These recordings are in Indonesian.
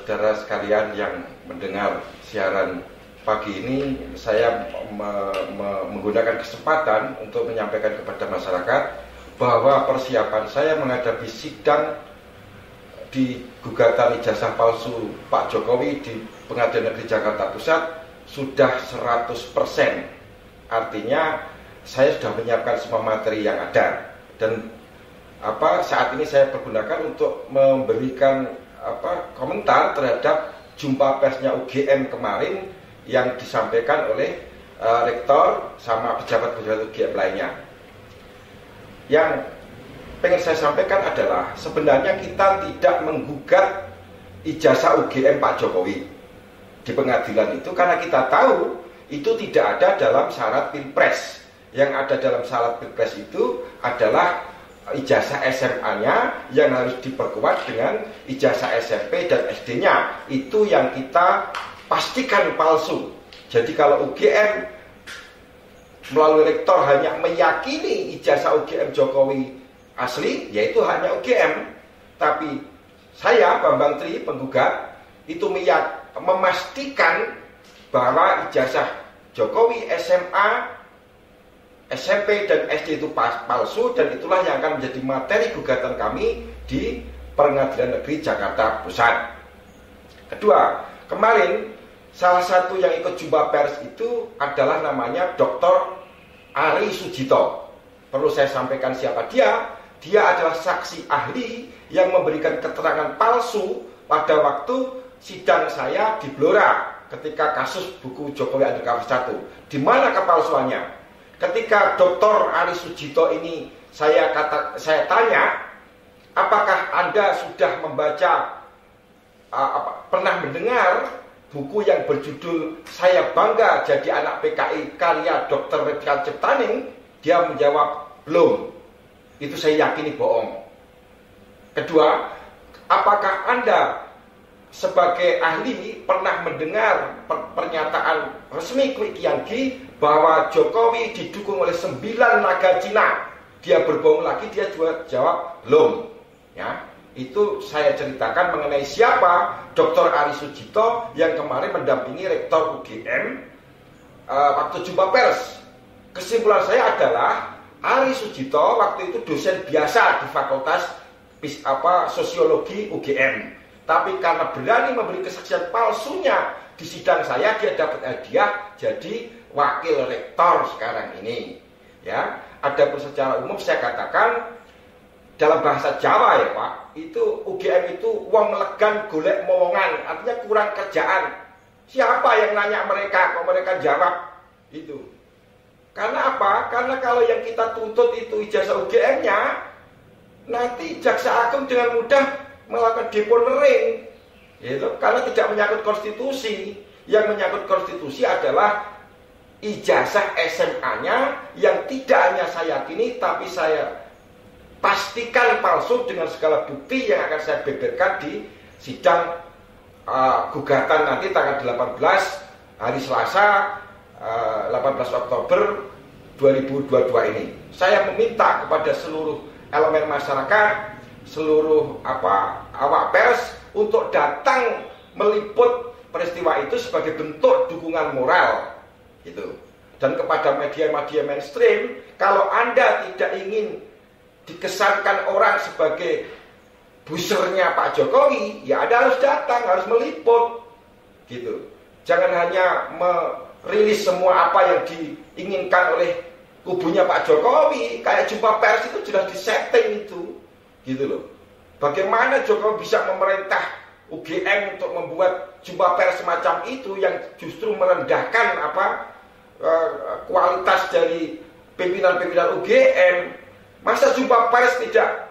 saudara sekalian yang mendengar siaran pagi ini, saya menggunakan kesempatan untuk menyampaikan kepada masyarakat bahwa persiapan saya menghadapi sidang di gugatan ijazah palsu Pak Jokowi di Pengadilan Negeri Jakarta Pusat sudah 100%. Artinya saya sudah menyiapkan semua materi yang ada, dan saat ini saya pergunakan untuk memberikan komentar terhadap jumpa persnya UGM kemarin yang disampaikan oleh rektor sama pejabat-pejabat UGM lainnya. Yang pengen saya sampaikan adalah sebenarnya kita tidak menggugat ijazah UGM Pak Jokowi di pengadilan itu karena kita tahu itu tidak ada dalam syarat pilpres. Yang ada dalam syarat pilpres itu adalah ijazah SMA-nya yang harus diperkuat dengan ijazah SMP dan SD-nya. Itu yang kita pastikan palsu. Jadi kalau UGM melalui rektor hanya meyakini ijazah UGM Jokowi asli, yaitu hanya UGM. Tapi saya, Bambang Tri, penggugat, itu memastikan bahwa ijazah Jokowi SMA, SMP dan SD itu palsu, dan itulah yang akan menjadi materi gugatan kami di Pengadilan Negeri Jakarta Pusat. Kedua, kemarin salah satu yang ikut jumpa pers itu adalah namanya Dr. Ari Sujito. Perlu saya sampaikan siapa dia. Dia adalah saksi ahli yang memberikan keterangan palsu pada waktu sidang saya di Blora ketika kasus buku Jokowi Undercover 1. Di mana kepalsuannya? Ketika Dr. Ari Sujito ini saya tanya, apakah Anda sudah membaca, pernah mendengar buku yang berjudul Saya Bangga Jadi Anak PKI karya Dr. Redkan Ciptaning? Dia menjawab, belum. Itu saya yakini bohong. Kedua, apakah Anda sebagai ahli pernah mendengar pernyataan resmi Kwi Kianggi bahwa Jokowi didukung oleh 9 naga Cina? Dia berbohong lagi, dia juga jawab belum. Ya, itu saya ceritakan mengenai siapa Dr. Ari Sujito yang kemarin mendampingi rektor UGM waktu jumpa pers. Kesimpulan saya adalah Ari Sujito waktu itu dosen biasa di Fakultas Sosiologi UGM. Tapi karena berani memberi kesaksian palsunya di sidang saya, dia dapat hadiah jadi wakil rektor sekarang ini. Ya, adapun secara umum saya katakan dalam bahasa Jawa ya Pak, itu UGM itu wong legan golek mowongan, artinya kurang kerjaan. Siapa yang nanya mereka kok mereka jawab itu? Karena apa? Karena kalau yang kita tuntut itu ijazah UGM-nya, nanti jaksa agung dengan mudah melakukan deponering, gitu, karena tidak menyangkut konstitusi. Yang menyangkut konstitusi adalah ijazah SMA-nya yang tidak hanya saya yakini, tapi saya pastikan palsu dengan segala bukti yang akan saya beberkan di sidang gugatan nanti tanggal 18 hari Selasa 18 Oktober 2022 ini. Saya meminta kepada seluruh elemen masyarakat, seluruh awak pers untuk datang meliput peristiwa itu sebagai bentuk dukungan moral gitu. Dan kepada media-media mainstream, kalau Anda tidak ingin dikesankan orang sebagai busernya Pak Jokowi, ya Anda harus datang, harus meliput gitu. Jangan hanya merilis semua apa yang diinginkan oleh kubunya Pak Jokowi. Kayak jumpa pers itu sudah disetting itu, gitu loh. Bagaimana Jokowi bisa memerintah UGM untuk membuat jumpa pers semacam itu yang justru merendahkan kualitas dari pimpinan-pimpinan UGM. Masa jumpa pers tidak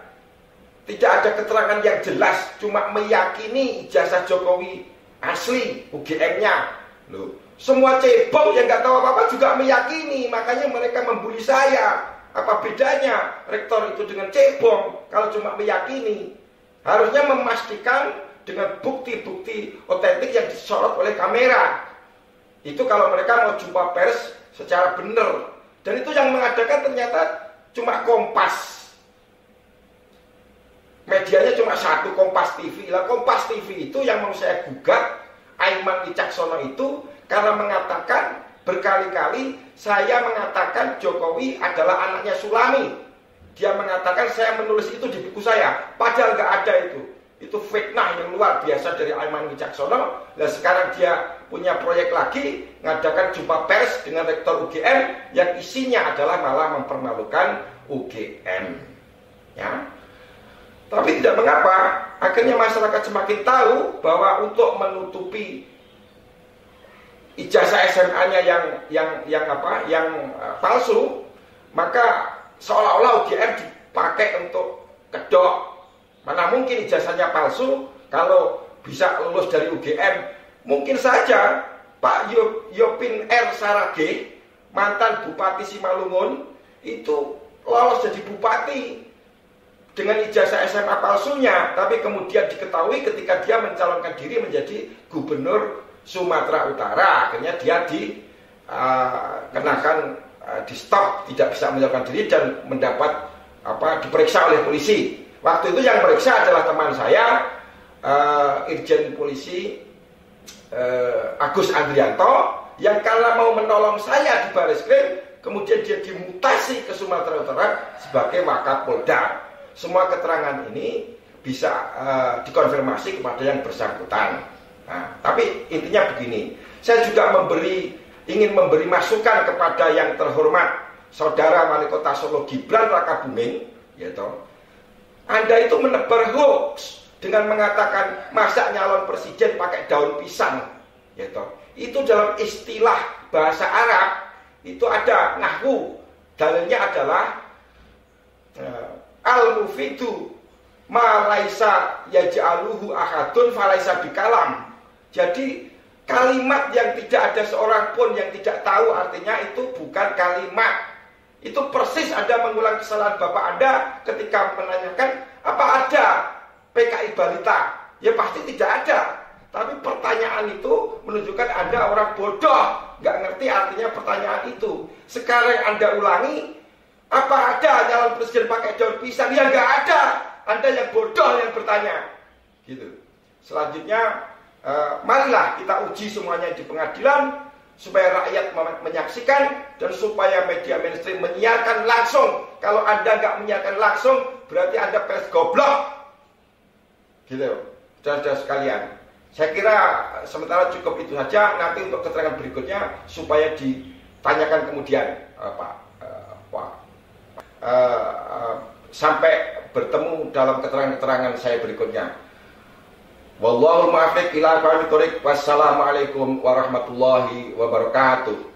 ada keterangan yang jelas, cuma meyakini ijazah Jokowi asli UGM-nya. Loh, semua cebong yang nggak tahu apa-apa juga meyakini, makanya mereka membuli saya. Apa bedanya rektor itu dengan cebong? Kalau cuma meyakini, harusnya memastikan dengan bukti-bukti otentik yang disorot oleh kamera. Itu kalau mereka mau jumpa pers secara benar. Dan itu yang mengadakan ternyata cuma Kompas. Medianya cuma satu Kompas TV. Lah Kompas TV itu yang mau saya gugat Aiman Wicaksono itu karena mengatakan berkali-kali saya mengatakan Jokowi adalah anaknya Sulami. Dia mengatakan saya menulis itu di buku saya, padahal nggak ada itu. Itu fitnah yang luar biasa dari Aiman Wicaksono. Dan sekarang dia punya proyek lagi, ngadakan jumpa pers dengan rektor UGM yang isinya adalah malah mempermalukan UGM. Ya. Tapi tidak mengapa, akhirnya masyarakat semakin tahu bahwa untuk menutupi ijazah SMA-nya yang palsu, maka seolah-olah UGM dipakai untuk kedok. Mana mungkin ijazahnya palsu kalau bisa lulus dari UGM? Mungkin saja Pak Yopin R. Saraghe, mantan Bupati Simalungun, itu lolos jadi bupati dengan ijazah SMA palsunya, tapi kemudian diketahui ketika dia mencalonkan diri menjadi gubernur Sumatera Utara, akhirnya dia dikenakan di stop, tidak bisa mencalonkan diri dan mendapat diperiksa oleh polisi. Waktu itu yang meriksa adalah teman saya, Irjen Polisi Agus Andrianto, yang karena mau menolong saya di Bareskrim, kemudian dia dimutasi ke Sumatera Utara sebagai Wakapolda. Semua keterangan ini bisa dikonfirmasi kepada yang bersangkutan. Nah, tapi intinya begini, saya juga ingin memberi masukan kepada yang terhormat Saudara Wali Kota Solo Gibran Rakabuming, yaitu Anda itu menebar hoax dengan mengatakan masa nyalon presiden pakai daun pisang, yaitu itu dalam istilah bahasa Arab itu ada nahwu, dalilnya adalah al-mufidu ma laisa yaj'aluhu ahadun falaisa bikalam. Jadi kalimat yang tidak ada seorang pun yang tidak tahu artinya itu bukan kalimat. Itu persis Anda mengulang kesalahan Bapak Anda ketika menanyakan apa ada PKI Balita. Ya pasti tidak ada. Tapi pertanyaan itu menunjukkan Anda orang bodoh, nggak ngerti artinya pertanyaan itu. Sekarang Anda ulangi, apa ada nyalon presiden pakai daun pisang? Ya nggak ada. Anda yang bodoh yang bertanya. Gitu. Selanjutnya, marilah kita uji semuanya di pengadilan supaya rakyat menyaksikan dan supaya media mainstream menyiarkan langsung. Kalau Anda nggak menyiarkan langsung, berarti Anda pers goblok. Gitu, saudara-saudara sekalian. Saya kira sementara cukup itu saja. Nanti untuk keterangan berikutnya supaya ditanyakan kemudian, sampai bertemu dalam keterangan-keterangan saya berikutnya. Wallahul muwaffiq ila aqwamit thoriq. Wassalamualaikum warahmatullahi wabarakatuh.